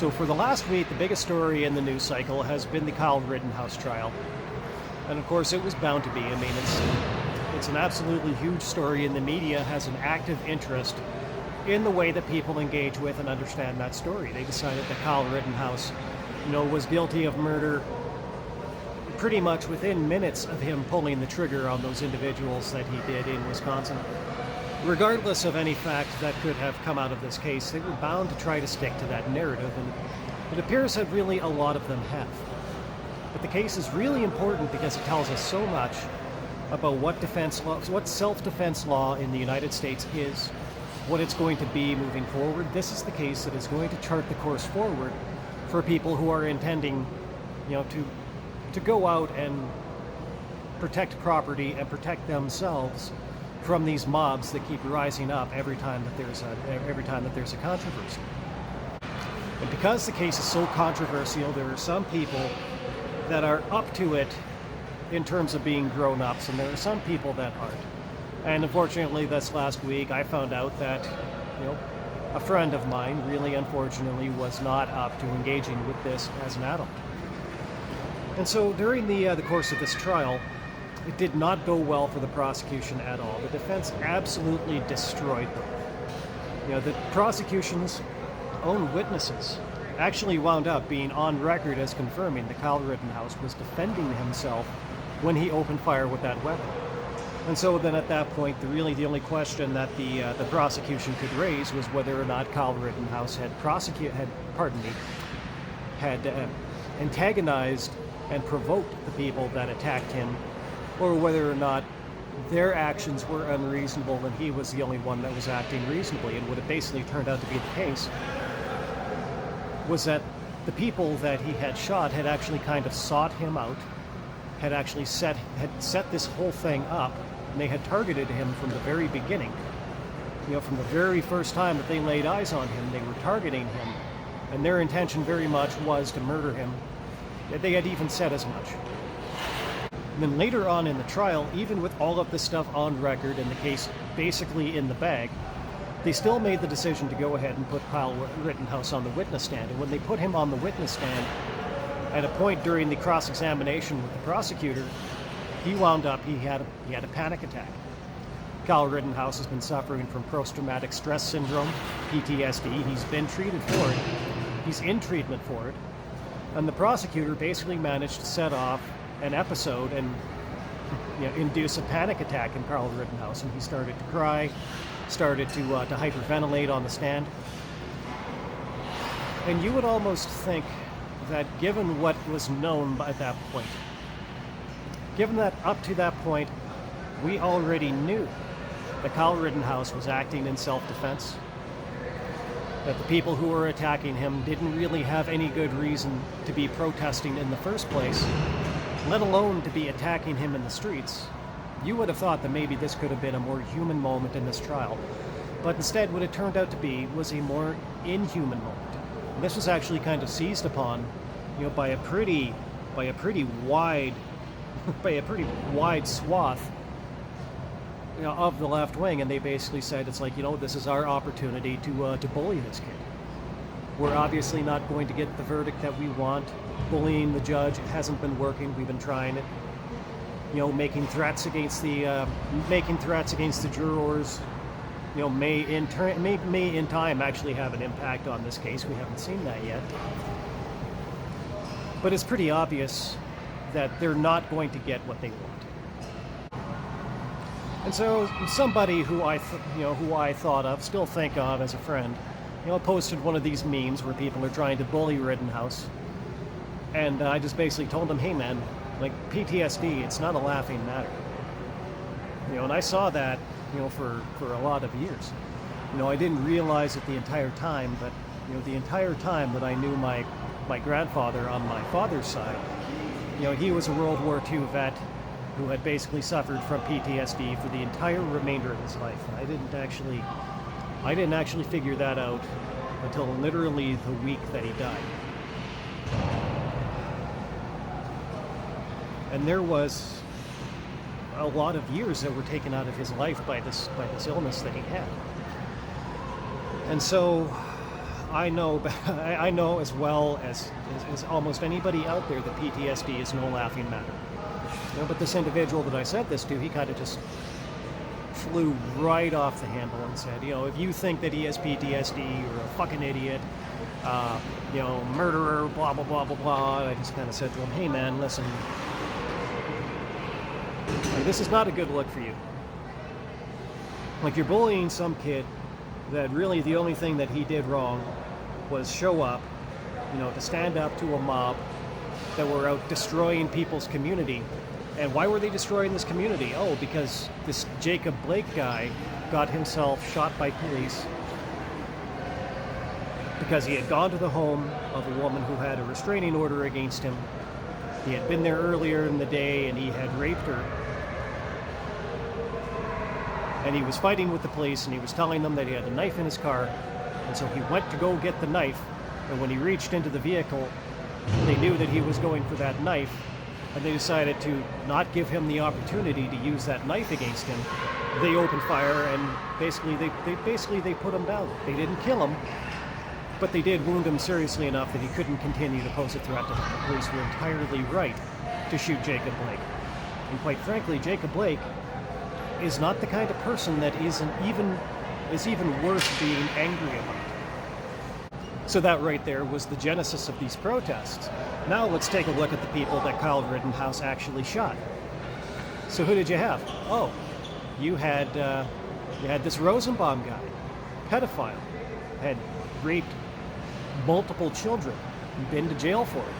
So for the last week, the biggest story in the news cycle has been the Kyle Rittenhouse trial. And of course, it was bound to be. I mean, it's an absolutely huge story, and the media has an active interest in the way that people engage with and understand that story. They decided that Kyle Rittenhouse, was guilty of murder pretty much within minutes of him pulling the trigger on those individuals that he did in Wisconsin. Regardless of any fact that could have come out of this case, they were bound to try to stick to that narrative, and it appears that really a lot of them have. But the case is really important because it tells us so much about what self-defense law in the United States is, what it's going to be moving forward. This is the case that is going to chart the course forward for people who are intending, to go out and protect property and protect themselves from these mobs that keep rising up every time that there's a controversy. And because the case is so controversial, there are some people that are up to it in terms of being grown-ups, and there are some people that aren't. And unfortunately, this last week, I found out that, a friend of mine, really unfortunately, was not up to engaging with this as an adult. And so during the course of this trial, it did not go well for the prosecution at all. The defense absolutely destroyed them. The prosecution's own witnesses actually wound up being on record as confirming that Kyle Rittenhouse was defending himself when he opened fire with that weapon. And so then at that point, the only question that the prosecution could raise was whether or not Kyle Rittenhouse had antagonized and provoked the people that attacked him, or whether or not their actions were unreasonable and he was the only one that was acting reasonably. And what it basically turned out to be the case was that the people that he had shot had actually kind of sought him out, had set this whole thing up, and they had targeted him from the very beginning. From the very first time that they laid eyes on him, they were targeting him, and their intention very much was to murder him. They had even said as much. And then later on in the trial, even with all of this stuff on record and the case basically in the bag, they still made the decision to go ahead and put Kyle Rittenhouse on the witness stand. And when they put him on the witness stand, at a point during the cross-examination with the prosecutor, he wound up, he had a panic attack. Kyle Rittenhouse has been suffering from post-traumatic stress syndrome, PTSD. He's been treated for it. He's in treatment for it. And the prosecutor basically managed to set off an episode and induce a panic attack in Kyle Rittenhouse, and he started to cry, started to hyperventilate on the stand. And you would almost think that given what was known by that point, given that up to that point we already knew that Kyle Rittenhouse was acting in self-defense, that the people who were attacking him didn't really have any good reason to be protesting in the first place, let alone to be attacking him in the streets, you would have thought that maybe this could have been a more human moment in this trial. But instead, what it turned out to be was a more inhuman moment. And this was actually kind of seized upon, by a pretty wide swath of the left wing, and they basically said, it's like, this is our opportunity to bully this kid. We're obviously not going to get the verdict that we want. Bullying the judge, it hasn't been working. We've been trying it. Making threats against the jurors. May in time actually have an impact on this case. We haven't seen that yet. But it's pretty obvious that they're not going to get what they want. And so somebody who I thought of, still think of as a friend, posted one of these memes where people are trying to bully Rittenhouse. And I just basically told him, hey man, like PTSD, it's not a laughing matter. And I saw that, for a lot of years. I didn't realize it the entire time, but, the entire time that I knew my grandfather on my father's side, he was a World War II vet who had basically suffered from PTSD for the entire remainder of his life. And I didn't actually figure that out until literally the week that he died. And there was a lot of years that were taken out of his life by this illness that he had. And so I know, I know as well as almost anybody out there that PTSD is no laughing matter. You know, but this individual that I said this to, he kind of just flew right off the handle and said, you know, if you think that he has PTSD, you're a fucking idiot, you know, murderer, blah, blah, blah, blah, blah. I just kind of said to him, hey man, listen, like, this is not a good look for you. Like, you're bullying some kid that really the only thing that he did wrong was show up, you know, to stand up to a mob that were out destroying people's community. And why were they destroying this community? Oh, because this Jacob Blake guy got himself shot by police because he had gone to the home of a woman who had a restraining order against him. He had been there earlier in the day and he had raped her. And he was fighting with the police and he was telling them that he had a knife in his car. And so he went to go get the knife. And when he reached into the vehicle, they knew that he was going for that knife. And they decided to not give him the opportunity to use that knife against him. They opened fire and basically they put him down. They didn't kill him, but they did wound him seriously enough that he couldn't continue to pose a threat to them. The police were entirely right to shoot Jacob Blake. And quite frankly, Jacob Blake is not the kind of person that is even worth being angry about. So that right there was the genesis of these protests. Now let's take a look at the people that Kyle Rittenhouse actually shot. So who did you have? Oh, you had this Rosenbaum guy, pedophile, had raped multiple children, and been to jail for it.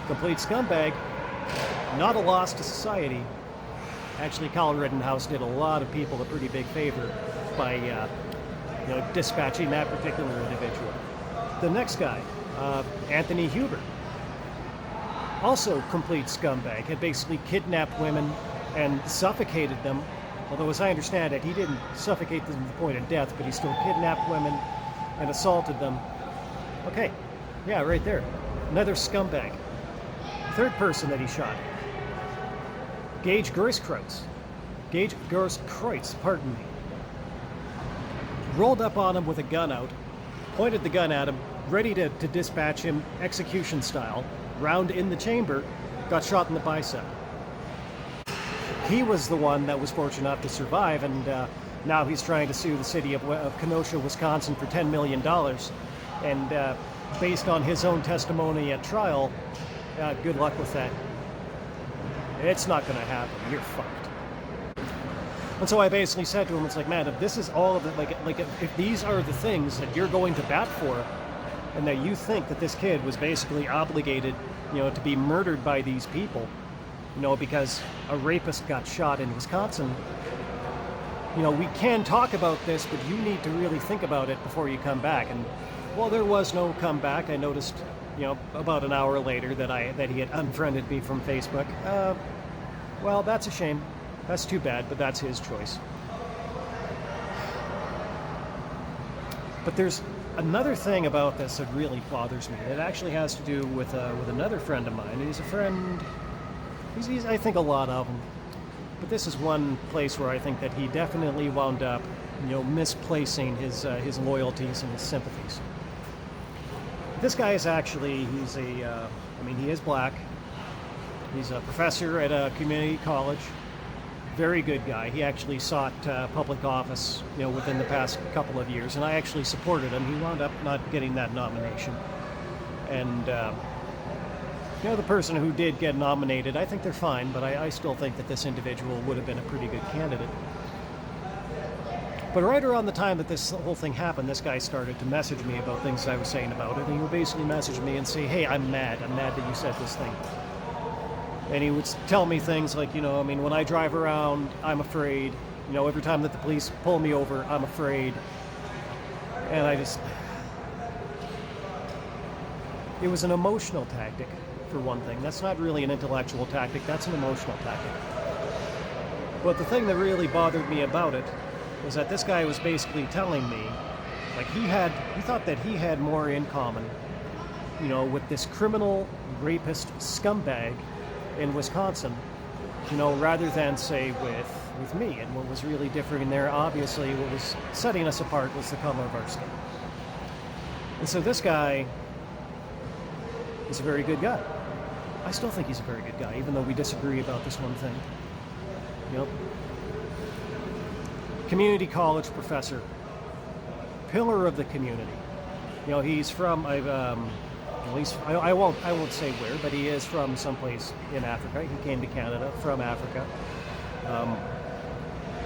Complete scumbag, not a loss to society. Actually, Kyle Rittenhouse did a lot of people a pretty big favor by dispatching that particular individual. The next guy, Anthony Huber, also complete scumbag, had basically kidnapped women and suffocated them. Although, as I understand it, he didn't suffocate them to the point of death, but he still kidnapped women and assaulted them. Okay, yeah, right there. Another scumbag. Third person that he shot, Gage Grosskreutz, pardon me. Rolled up on him with a gun out, pointed the gun at him, ready to dispatch him execution style, round in the chamber, got shot in the bicep. He was the one that was fortunate enough to survive, and now he's trying to sue the city of Kenosha, Wisconsin for $10 million. And based on his own testimony at trial, good luck with that. It's not going to happen. You're fucked. And so I basically said to him, it's like, man, if this is all of it, like if these are the things that you're going to bat for, and that you think that this kid was basically obligated, you know, to be murdered by these people, you know, because a rapist got shot in Wisconsin, you know, we can talk about this, but you need to really think about it before you come back. And well, there was no comeback. I noticed, you know, about an hour later that he had unfriended me from Facebook. Well, that's a shame. That's too bad, but that's his choice. But there's another thing about this that really bothers me. It actually has to do with another friend of mine. He's a friend. He's I think a lot of them. But this is one place where I think that he definitely wound up, you know, misplacing his loyalties and his sympathies. This guy is actually, he is black. He's a professor at a community college. Very good guy. He actually sought public office, you know, within the past couple of years, and I actually supported him. He wound up not getting that nomination. And, you know, the person who did get nominated, I think they're fine, but I still think that this individual would have been a pretty good candidate. But right around the time that this whole thing happened, this guy started to message me about things I was saying about it, and he would basically message me and say, hey, I'm mad that you said this thing. And he would tell me things like, you know, I mean, when I drive around, I'm afraid. You know, every time that the police pull me over, I'm afraid. And it was an emotional tactic, for one thing. That's not really an intellectual tactic, that's an emotional tactic. But the thing that really bothered me about it was that this guy was basically telling me, like, he thought that he had more in common, you know, with this criminal, rapist scumbag in Wisconsin, you know, rather than, say, with me. And what was really different in there, obviously, what was setting us apart was the color of our skin. And so this guy is a very good guy. I still think he's a very good guy, even though we disagree about this one thing. You know, community college professor, pillar of the community. You know, he's from at least I won't say where, but he is from someplace in Africa. He came to Canada from Africa.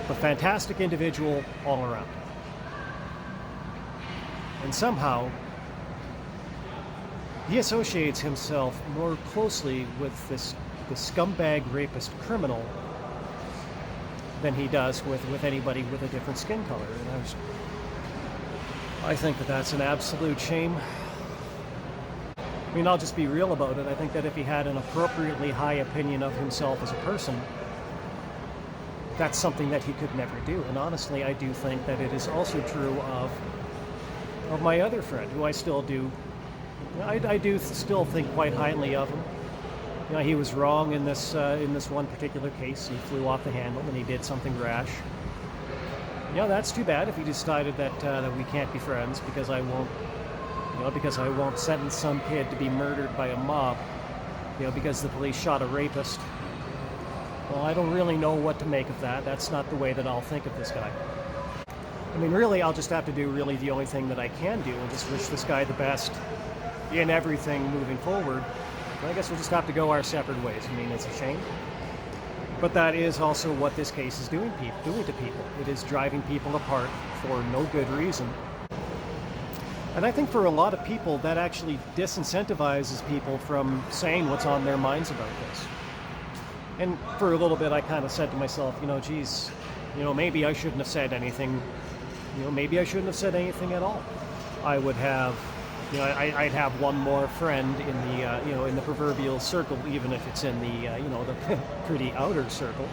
A fantastic individual all around. And somehow he associates himself more closely with this scumbag rapist criminal than he does with anybody with a different skin color. And I think that that's an absolute shame. I mean, I'll just be real about it. I think that if he had an appropriately high opinion of himself as a person, that's something that he could never do. And honestly, I do think that it is also true of my other friend, who I still do. I do still think quite highly of him. You know, he was wrong in this one particular case. He flew off the handle and he did something rash. You know, that's too bad if he decided that we can't be friends because I won't sentence some kid to be murdered by a mob, you know, because the police shot a rapist. Well, I don't really know what to make of that. That's not the way that I'll think of this guy. I mean, really, I'll just have to do really the only thing that I can do and just wish this guy the best in everything moving forward. And I guess we'll just have to go our separate ways. I mean, it's a shame. But that is also what this case is doing to people. It is driving people apart for no good reason. And I think for a lot of people, that actually disincentivizes people from saying what's on their minds about this. And for a little bit, I kind of said to myself, you know, geez, you know, maybe I shouldn't have said anything. You know, maybe I shouldn't have said anything at all. I would have, you know, I'd have one more friend in the, you know, in the proverbial circle, even if it's in the, you know, the pretty outer circle.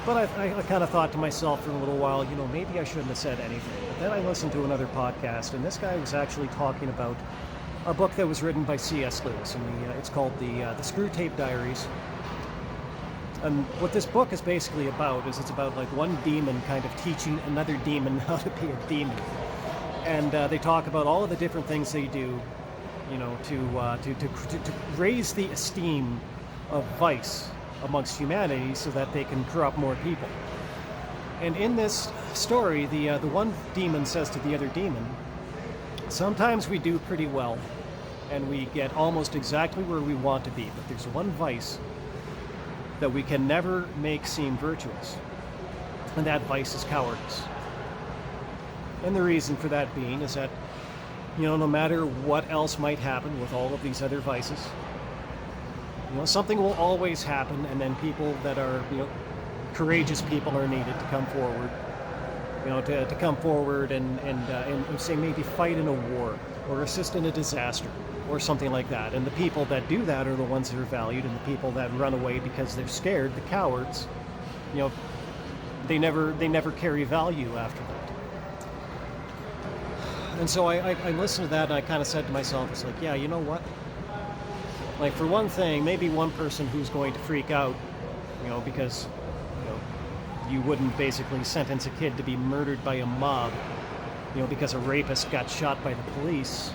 But I kind of thought to myself for a little while, you know, maybe I shouldn't have said anything. But then I listened to another podcast, and this guy was actually talking about a book that was written by C.S. Lewis, and it's called the Screwtape Diaries. And what this book is basically about is it's about like one demon kind of teaching another demon how to be a demon. And they talk about all of the different things they do, you know, to raise the esteem of vice amongst humanity so that they can corrupt more people. And in this story, the one demon says to the other demon, sometimes we do pretty well and we get almost exactly where we want to be, but there's one vice that we can never make seem virtuous, and that vice is cowardice. And the reason for that being is that, you know, no matter what else might happen with all of these other vices, you know, something will always happen, and then people that are, you know, courageous people are needed to come forward, you know, to come forward and say maybe fight in a war or assist in a disaster or something like that. And the people that do that are the ones that are valued, and the people that run away because they're scared, the cowards, you know, they never carry value after that. And so I listened to that and I kind of said to myself, it's like, yeah, you know what? Like, for one thing, maybe one person who's going to freak out, you know, because, you know, you wouldn't basically sentence a kid to be murdered by a mob, you know, because a rapist got shot by the police.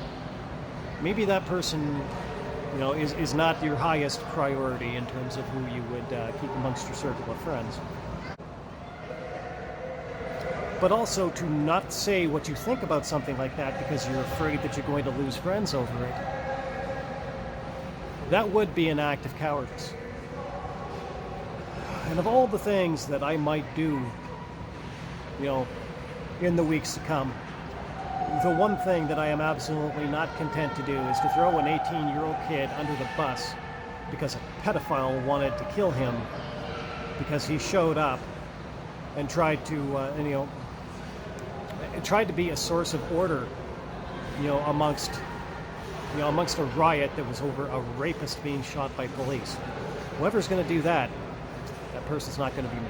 Maybe that person, you know, is not your highest priority in terms of who you would keep amongst your circle of friends. But also to not say what you think about something like that because you're afraid that you're going to lose friends over it, that would be an act of cowardice. And of all the things that I might do, you know, in the weeks to come, the one thing that I am absolutely not content to do is to throw an 18-year-old kid under the bus because a pedophile wanted to kill him because he showed up and tried to, you know, tried to be a source of order, you know, amongst a riot that was over a rapist being shot by police. Whoever's going to do that, that person's not going to be me.